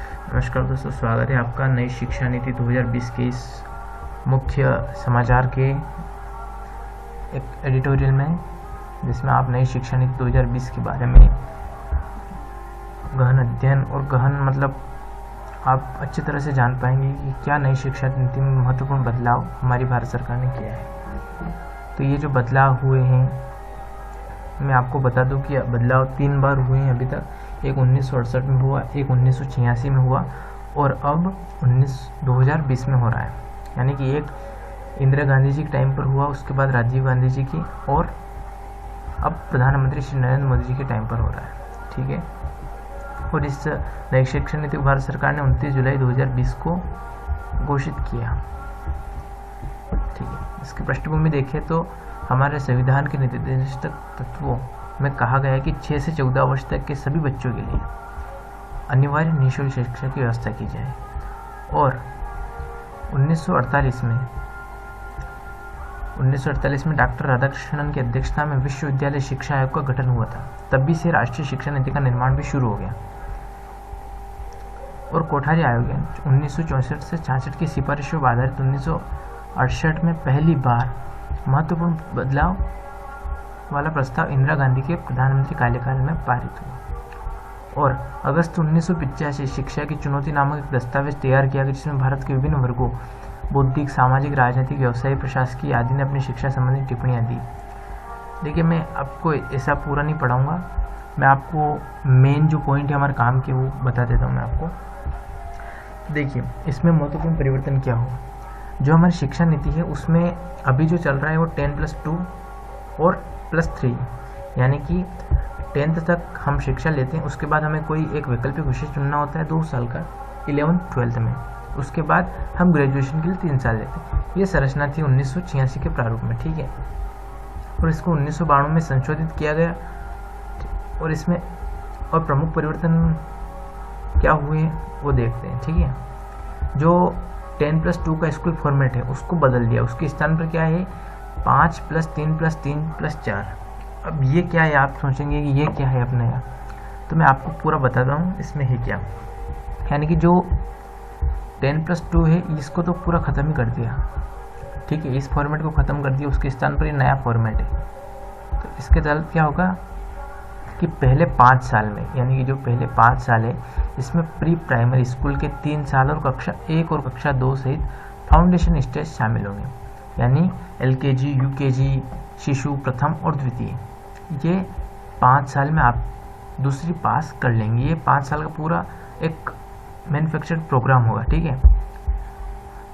नमस्कार दोस्तों, स्वागत है आपका नई शिक्षा नीति 2020 के इस मुख्य समाचार के एक एडिटोरियल में, जिसमें आप नई शिक्षा नीति 2020 के बारे में गहन अध्ययन और गहन मतलब आप अच्छी तरह से जान पाएंगे कि क्या नई शिक्षा नीति में महत्वपूर्ण बदलाव हमारी भारत सरकार ने किया है। तो ये जो बदलाव हुए हैं, मैं आपको बता दूं कि बदलाव 3 बार हुए हैं अभी तक। एक 1968 में हुआ, एक 1986 में हुआ और अब 2020 में हो रहा है। यानी कि एक इंदिरा गांधी जी के टाइम पर हुआ, उसके बाद राजीव गांधी जी की, और अब प्रधानमंत्री श्री नरेंद्र मोदी जी के टाइम पर हो रहा है। ठीक है। और इस नई शिक्षा नीति को भारत सरकार ने 29 जुलाई 2020 को घोषित किया। ठीक है। इसकी पृष्ठभूमि देखें तो हमारे संविधान के निर्देशक तत्वों में कहा गया है कि 6 से 14 वर्ष तक के सभी बच्चों के लिए अनिवार्य निःशुल्क शिक्षा की व्यवस्था की जाए। और 1948 में डॉक्टर राधाकृष्णन की अध्यक्षता में विश्वविद्यालय शिक्षा आयोग का गठन हुआ था। तभी से राष्ट्रीय शिक्षा नीति का निर्माण भी शुरू हो गया। और कोठारी आयोग 1964 से 66 की सिफारिशों पर आधारित 1968 में पहली बार महत्वपूर्ण बदलाव वाला प्रस्ताव इंदिरा गांधी के प्रधानमंत्री कार्यकाल में पारित हुआ। और अगस्त 1985 शिक्षा की चुनौती नामक एक दस्तावेज तैयार किया गया, जिसमें भारत के विभिन्न वर्गों, बौद्धिक, सामाजिक, राजनीतिक, व्यवसायिक, प्रशासकीय आदि ने अपनी शिक्षा संबंधी टिप्पणियां दी। देखिए, मैं आपको ऐसा पूरा नहीं पढ़ाऊंगा, मैं आपको मेन जो पॉइंट है हमारे काम के वो बता देता हूँ मैं आपको। देखिए, इसमें महत्वपूर्ण परिवर्तन क्या हुआ। जो हमारी शिक्षा नीति है उसमें अभी जो चल रहा है वो 10+2 और +3, यानी कि 10th तक हम शिक्षा लेते हैं। उसके बाद हमें कोई एक वैकल्पिक विषय चुनना होता है 2 साल का 11th-12th में। उसके बाद हम ग्रेजुएशन के लिए 3 साल लेते हैं। ये संरचना थी 1986 के प्रारूप में। ठीक है। और इसको 1992 में संशोधित किया गया। और इसमें और प्रमुख परिवर्तन क्या हुए वो देखते हैं। ठीक है। जो 10+2 का स्कूल फॉर्मेट है उसको बदल दिया। उसके स्थान पर क्या है 5+3+3+4। अब ये क्या है, आप सोचेंगे कि ये क्या है अपना यार, तो मैं आपको पूरा बताता हूँ इसमें है क्या। यानी कि जो 10+2 है इसको तो पूरा ख़त्म ही कर दिया। ठीक है। इस फॉर्मेट को ख़त्म कर दिया, उसके स्थान पर ये नया फॉर्मेट है। तो इसके तहत क्या होगा कि पहले 5 साल में, यानी कि जो पहले 5 साल है इसमें प्री प्राइमरी स्कूल के 3 साल और कक्षा 1 और कक्षा 2 सहित फाउंडेशन स्टेज शामिल होंगे। यानी LKG, UKG, शिशु प्रथम और द्वितीय, ये 5 साल में आप दूसरी पास कर लेंगे। ये 5 साल का पूरा एक मैन्युफैक्चर्ड प्रोग्राम होगा। ठीक है।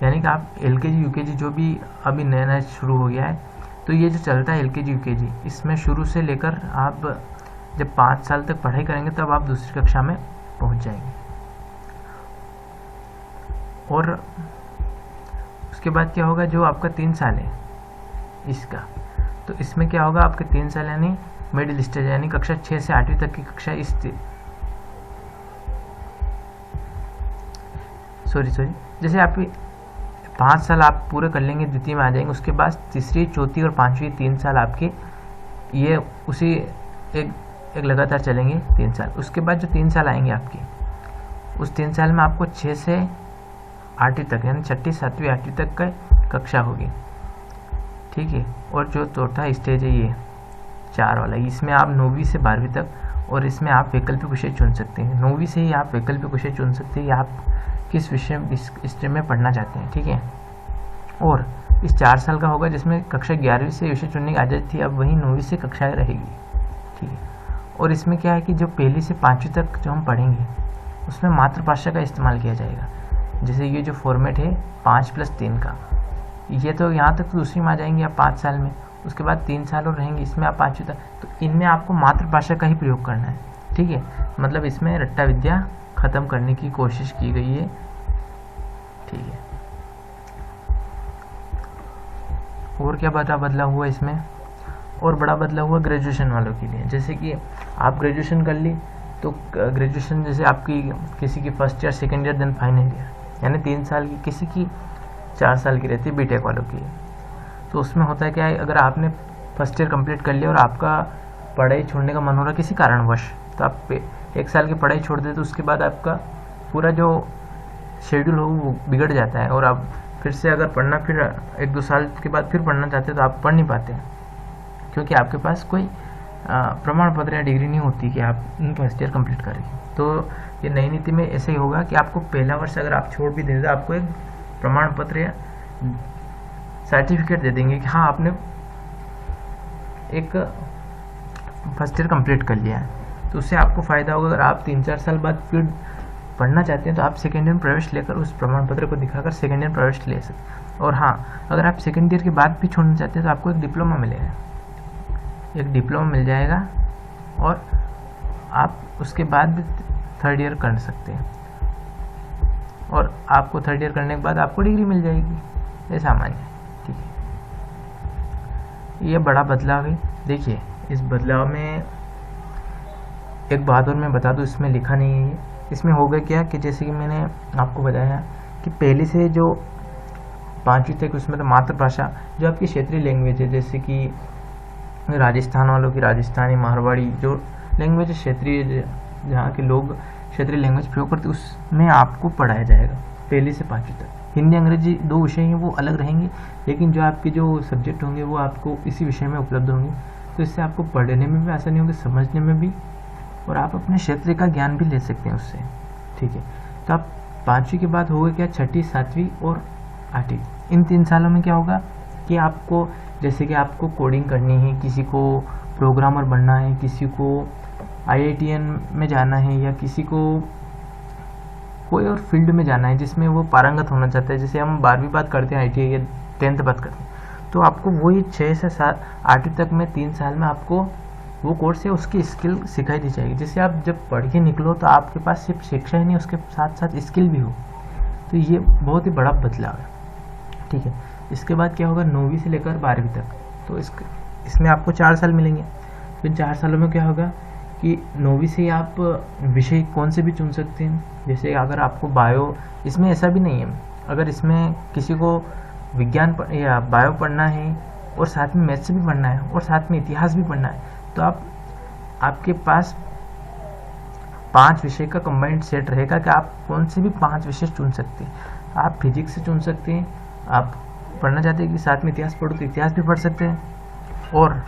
यानी कि आप LKG, UKG जो भी अभी नया नया शुरू हो गया है, तो ये जो चलता है LKG, UKG, इसमें शुरू से लेकर आप जब 5 साल तक पढ़ाई करेंगे तब आप दूसरी कक्षा में पहुंच जाएंगे। और उसके बाद क्या होगा, जो आपका 3 साल है इसका, तो इसमें क्या होगा आपके 3 साल यानी मिडिल स्टेज, यानी कक्षा 6 से 8वीं तक की कक्षा जैसे आप 5 साल आप पूरे कर लेंगे, द्वितीय में आ जाएंगे। उसके बाद तीसरी, चौथी और 5वीं 3 साल आपके ये उसी एक लगातार चलेंगे 3 साल। उसके बाद जो 3 साल आएंगे आपके, उस 3 साल में आपको 6 से 8वीं तक, यानी 6ठी, 7वीं, 8वीं तक का कक्षा होगी। ठीक है। और जो चौथा स्टेज है ये 4 वाला, इसमें आप 9वीं से 12वीं तक, और इसमें आप वैकल्पिक विषय चुन सकते हैं। 9वीं से ही आप वैकल्पिक विषय चुन सकते हैं, या आप किस विषय इस स्ट्रीम में पढ़ना चाहते हैं। ठीक है। और इस 4 साल का होगा जिसमें कक्षा 11वीं से विषय चुनने की आदत थी, अब वही 9वीं से कक्षाएँ रहेगी। ठीक है। और इसमें क्या है कि जो पहली से 5वीं तक जो हम पढ़ेंगे उसमें मातृभाषा का इस्तेमाल किया जाएगा। जैसे ये जो फॉर्मेट है 5+3 का, ये तो यहाँ तक तो दूसरी में आ जाएंगे आप 5 साल में। उसके बाद 3 साल और रहेंगे इसमें आप 5वीं तक, तो इनमें आपको मातृभाषा का ही प्रयोग करना है। ठीक है। मतलब इसमें रट्टा विद्या ख़त्म करने की कोशिश की गई है। ठीक है। और क्या बदलाव हुआ इसमें, और बड़ा बदलाव हुआ ग्रेजुएशन वालों के लिए। जैसे कि आप ग्रेजुएशन कर ली, तो ग्रेजुएशन जैसे आपकी किसी की first year, second year, then final year, यानी 3 साल की, किसी की 4 साल की रहती है बीटेक वालों की। तो उसमें होता है क्या है, अगर आपने फर्स्ट ईयर कंप्लीट कर लिया और आपका पढ़ाई छोड़ने का मन हो रहा किसी कारणवश, तो आप 1 साल की पढ़ाई छोड़ देते, तो उसके बाद आपका पूरा जो शेड्यूल हो वो बिगड़ जाता है, और आप फिर से अगर पढ़ना, फिर 1-2 साल के बाद फिर पढ़ना चाहते हैं तो आप पढ़ नहीं पाते हैं, क्योंकि आपके पास कोई प्रमाण पत्र या डिग्री नहीं होती कि आप फर्स्ट ईयर कंप्लीट करेंगे। तो ये नई नीति में ऐसे ही होगा कि आपको पहला वर्ष अगर आप छोड़ भी दें तो आपको एक प्रमाण पत्र या सर्टिफिकेट दे देंगे कि हाँ आपने एक फर्स्ट ईयर कंप्लीट कर लिया है। तो उससे आपको फ़ायदा होगा। अगर आप 3-4 साल बाद फिर पढ़ना चाहते हैं तो आप सेकेंड ईयर में प्रवेश लेकर उस प्रमाण पत्र को दिखाकर सेकेंड ईयर प्रवेश ले सकते। और हाँ, अगर आप सेकेंड ईयर के बाद भी छोड़ना चाहते हैं तो आपको एक डिप्लोमा मिलेगा, एक डिप्लोमा मिल जाएगा, और आप उसके बाद भी थर्ड ईयर कर सकते हैं, और आपको थर्ड ईयर करने के बाद आपको डिग्री मिल जाएगी। ये सामान्य है, ठीक है। ये बड़ा बदलाव है। देखिए, इस बदलाव में एक बात और मैं बता दूं, इसमें लिखा नहीं है। इसमें हो गया क्या कि जैसे कि मैंने आपको बताया कि पहले से जो 5वीं तक उसमें तो मातृभाषा जो आपकी क्षेत्रीय लैंग्वेज है, जैसे कि राजस्थान वालों की राजस्थानी, मारवाड़ी जो लैंग्वेज है क्षेत्रीय, जहाँ के लोग क्षेत्रीय लैंग्वेज प्रयोग करते, उसमें आपको पढ़ाया जाएगा पहले से 5वीं तक। हिंदी अंग्रेजी 2 विषय हैं, वो अलग रहेंगे, लेकिन जो आपके जो सब्जेक्ट होंगे वो आपको इसी विषय में उपलब्ध होंगे। तो इससे आपको पढ़ने में भी आसानी होगी, समझने में भी, और आप अपने क्षेत्र का ज्ञान भी ले सकते हैं उससे, ठीक है। तो आप 5वीं के बाद होगा क्या, 6ठी, 7वीं और 8वीं, इन 3 सालों में क्या होगा कि आपको, जैसे कि आपको कोडिंग करनी है, किसी को प्रोग्रामर बनना है, किसी को IITN में जाना है, या किसी को कोई और फील्ड में जाना है जिसमें वो पारंगत होना चाहता है, जैसे हम 12वीं बात करते हैं ITI या 10th बात करते हैं, तो आपको वही 6 से 7 8वीं तक में 3 साल में आपको वो कोर्स है उसकी स्किल सिखाई दी जाएगी, जिससे आप जब पढ़ के निकलो तो आपके पास सिर्फ शिक्षा ही नहीं, उसके साथ साथ स्किल भी हो। तो ये बहुत ही बड़ा बदलाव है, ठीक है। इसके बाद क्या होगा, 9वीं से लेकर 12वीं तक, तो इसमें आपको 4 साल मिलेंगे। फिर 4 सालों में क्या होगा कि 9वीं से आप विषय कौन से भी चुन सकते हैं। जैसे अगर आपको बायो, इसमें ऐसा भी नहीं है, अगर इसमें किसी को विज्ञान या बायो पढ़ना है और साथ में मैथ्स भी पढ़ना है और साथ में इतिहास भी पढ़ना है, तो आपके पास 5 विषय का कंबाइंड सेट रहेगा कि आप कौन से भी 5 विषय चुन सकते हैं। आप फिजिक्स से चुन सकते हैं, आप पढ़ना चाहते हैं कि साथ में इतिहास पढ़ो तो इतिहास भी पढ़ सकते हैं, और